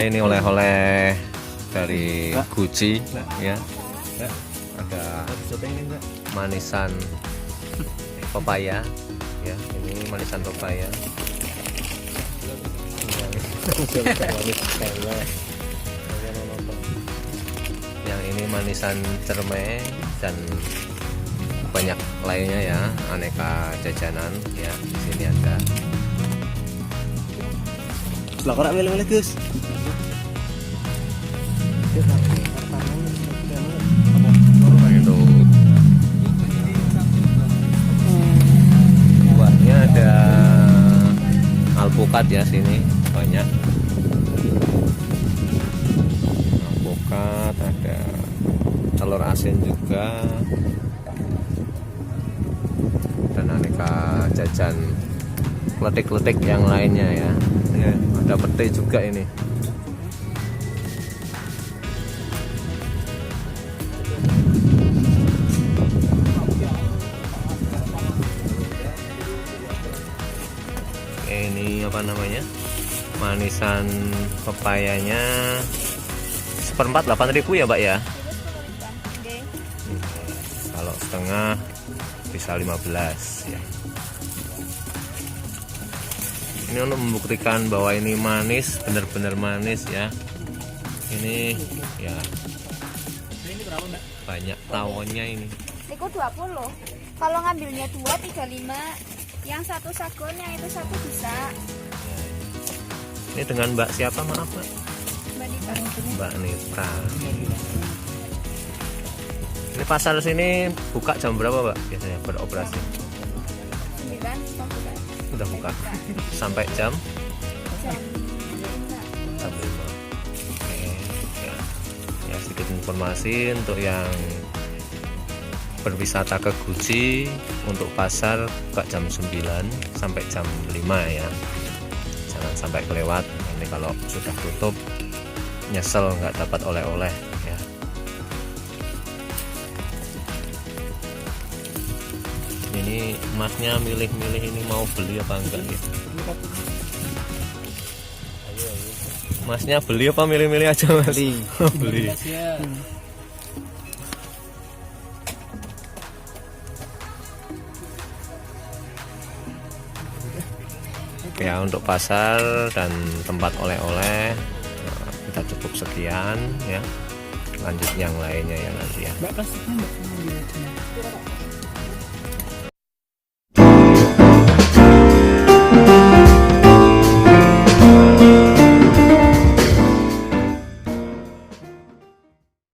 ini oleh-oleh dari Gucci ya. Ada manisan pepaya ya, ini manisan pepaya. Yang ini manisan cermai dan banyak lainnya ya, aneka jajanan ya. Di sini ada. Lah kok ora milih-milih, Gus? Itu buahnya ada alpukat ya, sini banyak alpukat, ada telur asin juga, dan aneka jajan kletik-kletik yang lainnya ya. Ada pete juga ini. Ini apa namanya, manisan pepayanya seperempat 8.000 ya Mbak ya. Kalau setengah bisa 15 ya. Ini untuk membuktikan bahwa ini manis, benar-benar manis ya. Ini ya banyak tawonnya ini. Niku 20. Kalau ngambilnya 2 35. Yang satu sagon, yang itu satu bisa. Ini dengan Mbak siapa, maaf Mbak? Mbak Nita. Mbak Nita. Ini pasar sini buka jam berapa Mbak biasanya beroperasi? 9 buka. Udah buka sampai jam Jam 5. 5. Oke ya. Ya, sedikit informasi untuk yang berwisata ke Gucci, untuk pasar buka jam 9 sampai jam 5 ya. Jangan sampai kelewat, nanti kalau sudah tutup nyesel nggak dapat oleh-oleh ya. Ini masnya milih-milih ini mau beli apa enggak ya. Masnya beli apa milih-milih aja Mas? Beli. Ya, untuk pasar dan tempat oleh-oleh kita cukup sekian ya. Lanjut yang lainnya ya nanti ya. Mbak plastiknya Mbak.